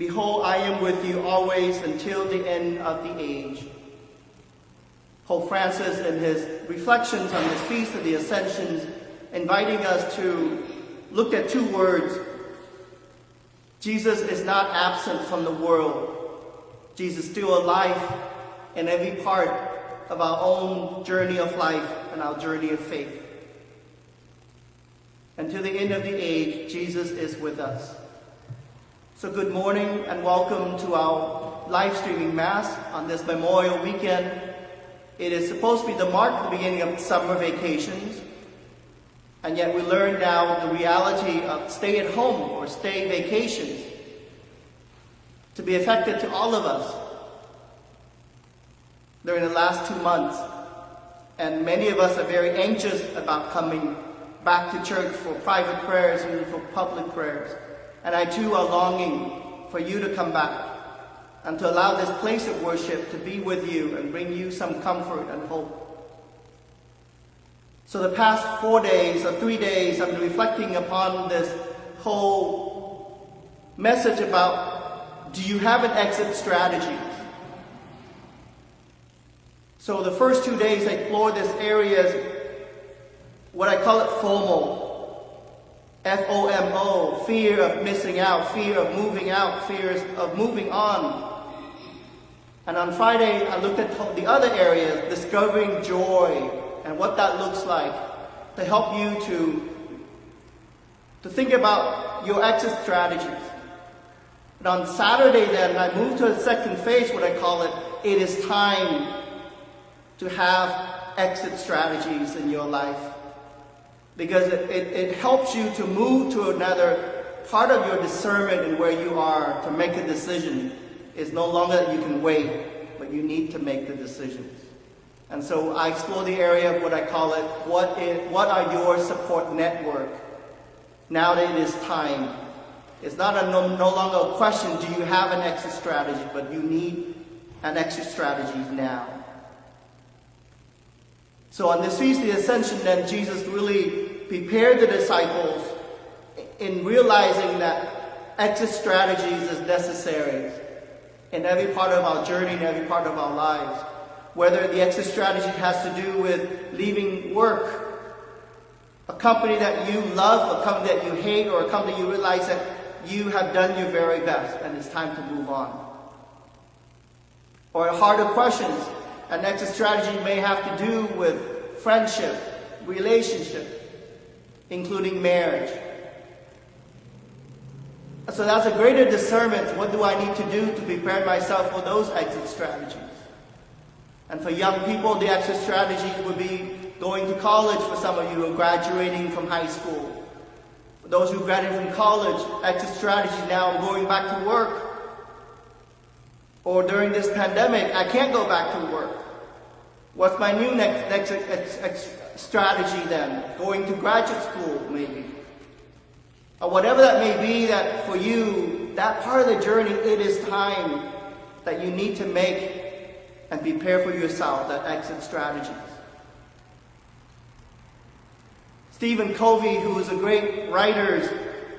Behold, I am with you always until the end of the age. Pope Francis, in his reflections on this Feast of the Ascension, inviting us to look at two words. Jesus is not absent from the world. Jesus is still alive in every part of our own journey of life and our journey of faith. Until the end of the age, Jesus is with us. So good morning and welcome to our live streaming Mass on this Memorial Weekend. It is supposed to be the mark of the beginning of summer vacations, and yet we learn now the reality of stay at home or stay vacations to be affected to all of us during the last 2 months. And many of us are very anxious about coming back to church for private prayers and for public prayers. And I too are longing for you to come back and to allow this place of worship to be with you and bring you some comfort and hope. So the past 4 days or 3 days, I've been reflecting upon this whole message about, do you have an exit strategy? So the first 2 days I explored this area, what I call it FOMO. F-O-M-O, fear of missing out, fear of moving out, fears of moving on. And on Friday, I looked at the other areas, discovering joy and what that looks like, to help you to think about your exit strategies. And on Saturday then, I moved to a second phase, what I call it, it is time to have exit strategies in your life. Because it helps you to move to another part of your discernment and where you are to make a decision. It's no longer that you can wait, but you need to make the decisions. And so I explore the area of what I call it, what are your support network? Now that it is time. It's not no longer a question, do you have an exit strategy, but you need an exit strategy now. So on this Feast of the Ascension, then, Jesus really prepared the disciples in realizing that exit strategies is necessary in every part of our journey, in every part of our lives. Whether the exit strategy has to do with leaving work, a company that you love, a company that you hate, or a company you realize that you have done your very best and it's time to move on. Or harder questions. An exit strategy may have to do with friendship, relationship, including marriage. So that's a greater discernment. What do I need to do to prepare myself for those exit strategies? And for young people, the exit strategy would be going to college for some of you who are graduating from high school. For those who graduated from college, exit strategy now going back to work. Or during this pandemic, I can't go back to work. What's my new next strategy then? Going to graduate school, maybe. Or whatever that may be, that for you, that part of the journey, it is time that you need to make and prepare for yourself, that exit strategies. Stephen Covey, who is a great writer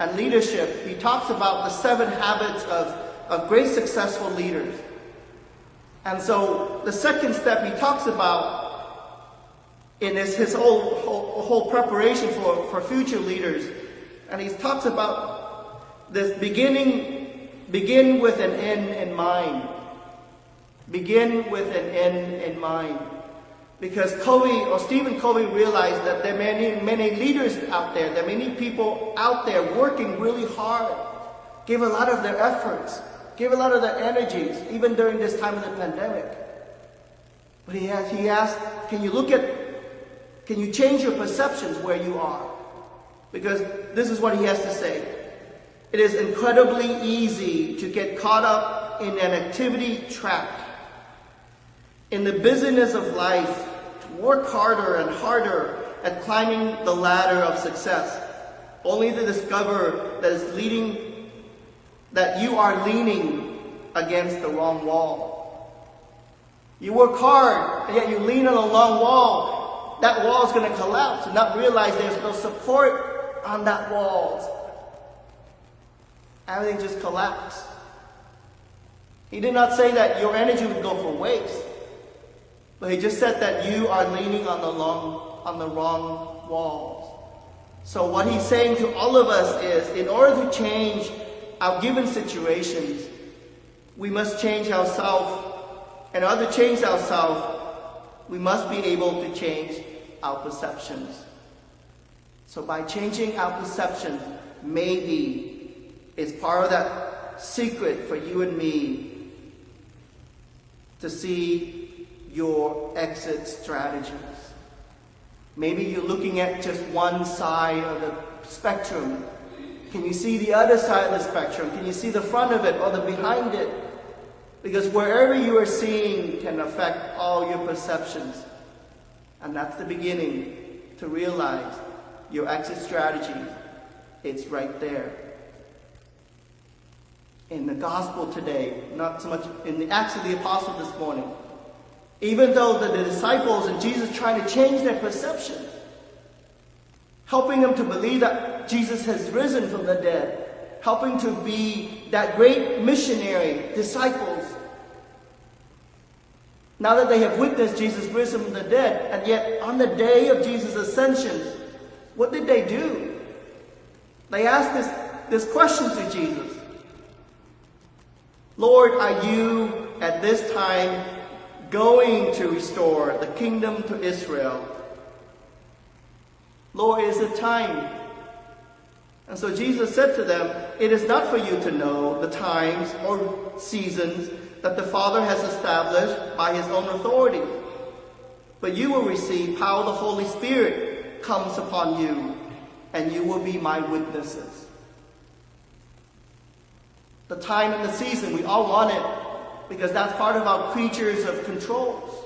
and leadership, he talks about the 7 habits of great successful leaders. And so the second step he talks about in his whole preparation for future leaders, and he talks about this begin with an end in mind. Begin with an end in mind. Because Stephen Covey realized that there are many leaders out there, there are many people out there working really hard, give a lot of their efforts, give a lot of their energies, even during this time of the pandemic. But he asked, can you change your perceptions where you are? Because this is what he has to say. It is incredibly easy to get caught up in an activity trap, in the busyness of life, to work harder and harder at climbing the ladder of success, only to discover that you are leaning against the wrong wall. You work hard, and yet you lean on a long wall. That wall is going to collapse and not realize there's no support on that wall. Everything just collapsed. He did not say that your energy would go for waste, but he just said that you are leaning on the wrong walls. So what he's saying to all of us is, in order to change our given situations, we must change ourselves. In order to change ourselves, we must be able to change our perceptions. So by changing our perception, maybe it's part of that secret for you and me to see your exit strategies. Maybe you're looking at just one side of the spectrum. Can you see the other side of the spectrum? Can you see the front of it or the behind it? Because wherever you are seeing can affect all your perceptions. And that's the beginning to realize your exit strategy. It's right there. In the gospel today, not so much in the Acts of the Apostles this morning, even though the disciples and Jesus trying to change their perception, helping them to believe that Jesus has risen from the dead, helping to be that great missionary, disciples. Now that they have witnessed Jesus risen from the dead, and yet on the day of Jesus' ascension, what did they do? They asked this question to Jesus. Lord, are you at this time going to restore the kingdom to Israel? Lord, is it time? And so Jesus said to them, it is not for you to know the times or seasons that the Father has established by his own authority. But you will receive power of the Holy Spirit comes upon you, and you will be my witnesses. The time and the season, we all want it, because that's part of our creatures of controls.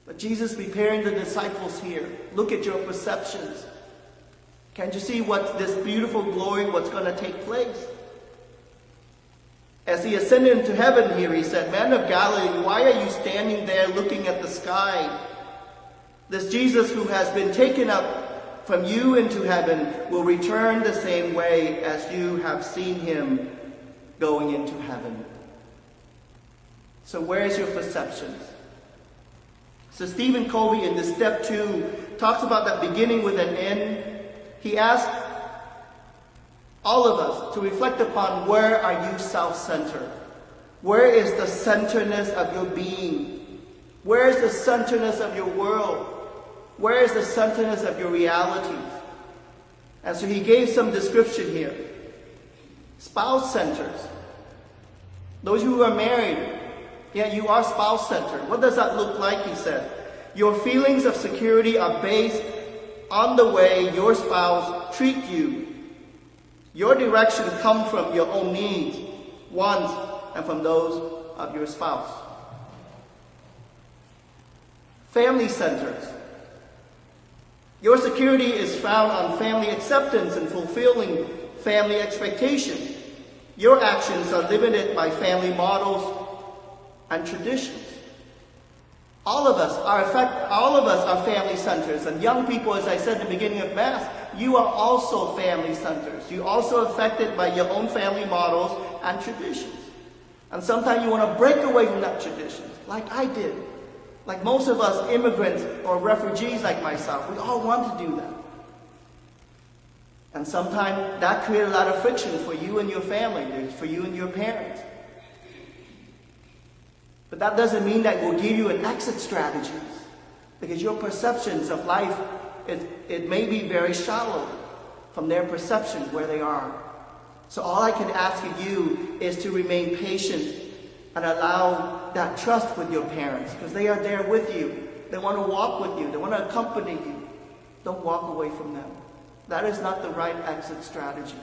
But Jesus preparing the disciples here. Look at your perceptions. Can't you see what this beautiful glory, what's going to take place? As he ascended into heaven here, he said, "Man of Galilee, why are you standing there looking at the sky? This Jesus who has been taken up from you into heaven will return the same way as you have seen him going into heaven." So where's your perceptions? So Stephen Covey in this step 2 talks about that beginning with an end. He asks all of us to reflect upon, where are you self-centered? Where is the centeredness of your being? Where is the centeredness of your world? Where is the centeredness of your realities? And so he gave some description here. Spouse centers. Those who are married, yeah, you are spouse centered. What does that look like? He said, your feelings of security are based on the way your spouse treats you. Your direction comes from your own needs, wants, and from those of your spouse. Family centers. Your security is found on family acceptance and fulfilling family expectations. Your actions are limited by family models and traditions. All of us are family centers. And young people, as I said at the beginning of Mass, you are also family centers. You're also affected by your own family models and traditions. And sometimes you want to break away from that tradition, like I did. Like most of us immigrants or refugees like myself, we all want to do that. And sometimes that creates a lot of friction for you and your family, for you and your parents. But that doesn't mean that we'll give you an exit strategy, because your perceptions of life, it may be very shallow from their perception where they are. So all I can ask of you is to remain patient and allow that trust with your parents, because they are there with you. They want to walk with you. They want to accompany you. Don't walk away from them. That is not the right exit strategies.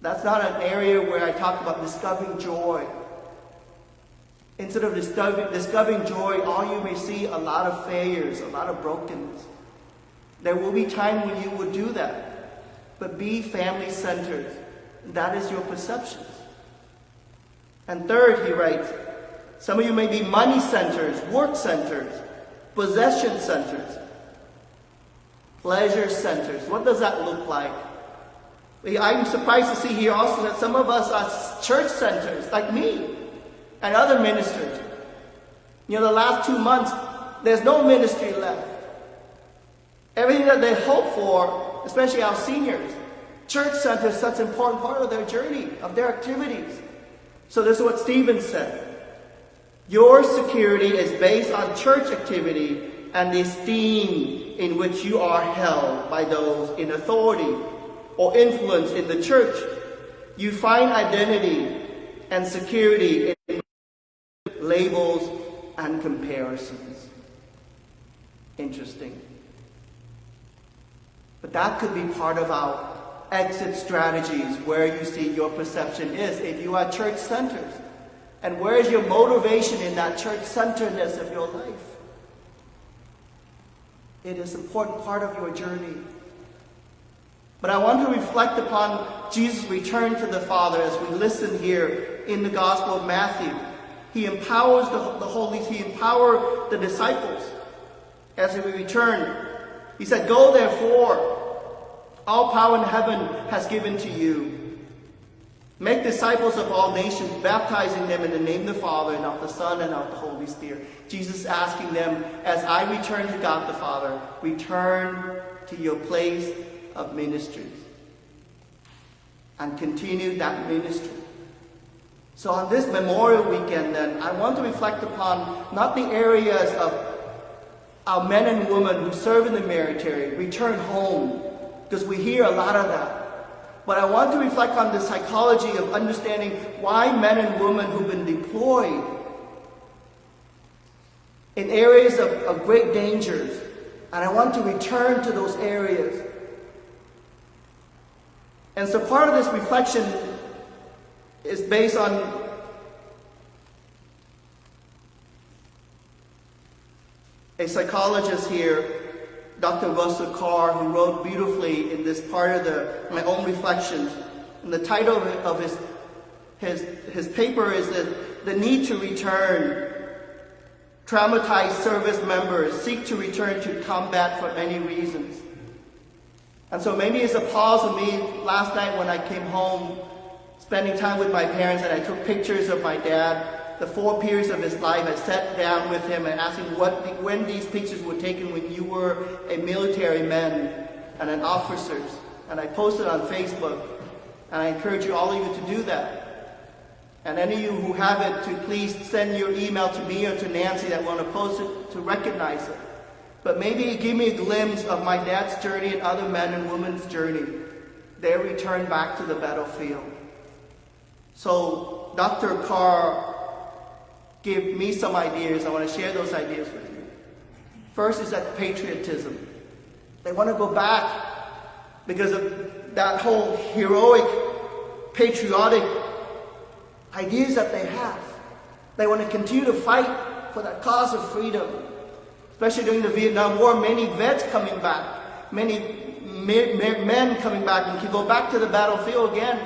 That's not an area where I talk about discovering joy. Instead of discovering joy, all you may see a lot of failures, a lot of brokenness. There will be time when you will do that. But be family-centered. That is your perceptions. And third, he writes, some of you may be money centers, work centers, possession centers, pleasure centers. What does that look like? I'm surprised to see here also that some of us are church centers, like me and other ministers. The last 2 months, there's no ministry left. Everything that they hope for, especially our seniors, church center is such an important part of their journey, of their activities. So this is what Stephen said. Your security is based on church activity and the esteem in which you are held by those in authority or influence in the church. You find identity and security in labels and comparisons. Interesting. But that could be part of our exit strategies, where you see your perception is if you are church centers. And where is your motivation in that church centeredness of your life? It is an important part of your journey. But I want to reflect upon Jesus' return to the Father as we listen here in the Gospel of Matthew. He empowers He empowered the disciples as He returned. He said, "Go therefore, all power in heaven has given to you. Make disciples of all nations, baptizing them in the name of the Father and of the Son and of the Holy Spirit." Jesus asking them, as I return to God the Father, return to your place of ministry and continue that ministry. So on this Memorial Weekend then, I want to reflect upon not the areas of our men and women who serve in the military, return home, because we hear a lot of that. But I want to reflect on the psychology of understanding why men and women who've been deployed in areas of great dangers, and I want to return to those areas. And so part of this reflection is based on a psychologist here, Dr. Russell Carr, who wrote beautifully in this part of my own reflections. And the title of his paper is The Need to Return. Traumatized service members seek to return to combat for many reasons. And so maybe it's a pause for me last night when I came home, spending time with my parents, and I took pictures of my dad, the 4 periods of his life. I sat down with him and asked him when these pictures were taken when you were a military man and an officers. And I posted on Facebook, and I encourage all of you to do that. And any of you who have it, to please send your email to me or to Nancy that want to post it to recognize it. But maybe give me a glimpse of my dad's journey and other men and women's journey. Their return back to the battlefield. So Dr. Carr gave me some ideas. I want to share those ideas with you. First is that patriotism. They want to go back because of that whole heroic, patriotic ideas that they have. They want to continue to fight for that cause of freedom. Especially during the Vietnam War, many vets coming back, many men coming back and can go back to the battlefield again.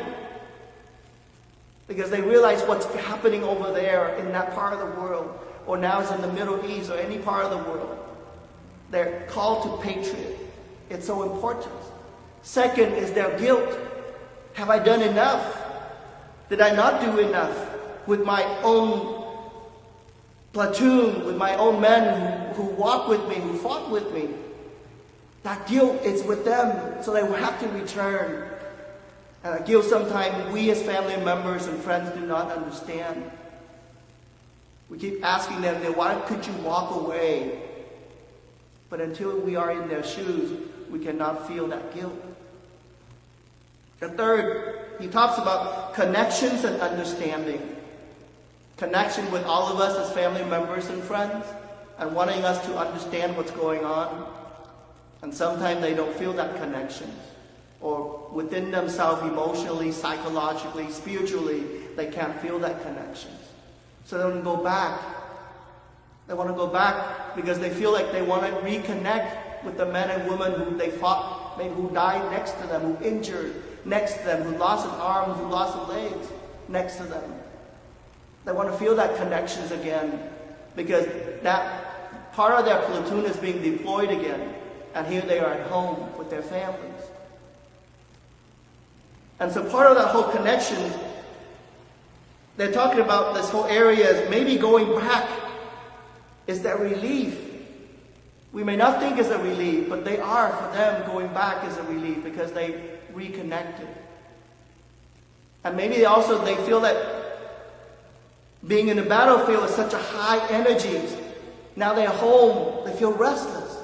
Because they realize what's happening over there in that part of the world, or now it's in the Middle East or any part of the world. They're called to patriot. It's so important. Second is their guilt. Have I done enough? Did I not do enough with my own platoon, with my own men who walked with me, who fought with me? That guilt is with them, so they will have to return. And that guilt sometimes we as family members and friends do not understand. We keep asking them, why could you walk away? But until we are in their shoes, we cannot feel that guilt. The third, he talks about connections and understanding. Connection with all of us as family members and friends, and wanting us to understand what's going on. And sometimes they don't feel that connection. Or within themselves, emotionally, psychologically, spiritually, they can't feel that connection. So they want to go back. They want to go back because they feel like they want to reconnect with the men and women who they fought, maybe who died next to them, who injured next to them, who lost an arm, who lost a leg next to them. They want to feel that connections again because that part of their platoon is being deployed again. And here they are at home with their families. And so part of that whole connection, they're talking about this whole area as maybe going back is that relief. We may not think it's a relief, but they are for them. Going back is a relief because they reconnected. And maybe they feel that being in the battlefield is such a high energy. Now they're home, they feel restless.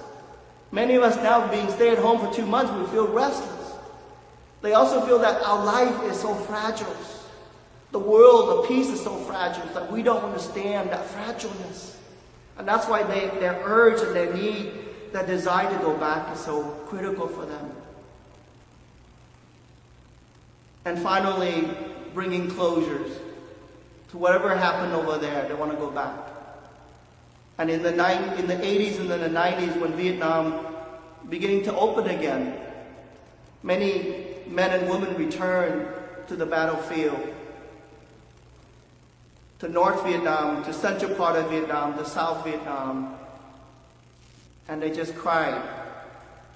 Many of us now being stay at home for 2 months, we feel restless. They also feel that our life is so fragile. The world, the peace is so fragile that we don't understand that fragileness. And that's why their urge and their need, their desire to go back is so critical for them. And finally, bringing closures to whatever happened over there. They want to go back. And in the 80s and in the 90s, when Vietnam beginning to open again, many men and women returned to the battlefield, to North Vietnam, to central part of Vietnam, to South Vietnam, and they just cried.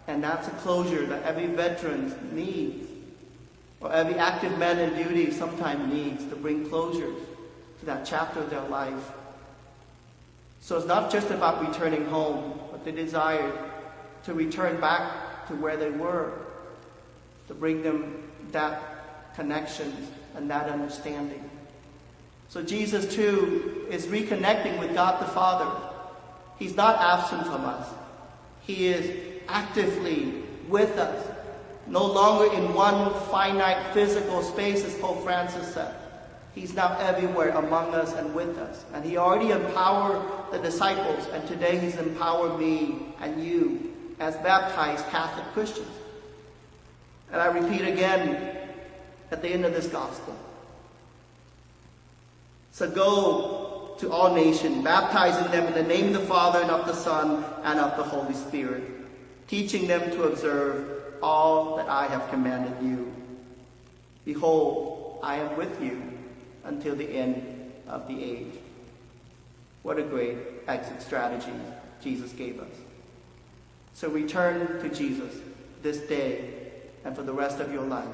And that's a closure that every veteran needs, or every active man in duty sometimes needs, to bring closure to that chapter of their life. So it's not just about returning home, but the desire to return back to where they were, to bring them that connection and that understanding. So Jesus too is reconnecting with God the Father. He's not absent from us. He is actively with us, no longer in one finite physical space, as Pope Francis said. He's now everywhere among us and with us. And he already empowered the disciples, and today he's empowered me and you as baptized Catholic Christians. And I repeat again at the end of this gospel. So go to all nations, baptizing them in the name of the Father and of the Son and of the Holy Spirit, teaching them to observe all that I have commanded you. Behold, I am with you until the end of the age. What a great exit strategy Jesus gave us. So return to Jesus this day and for the rest of your life.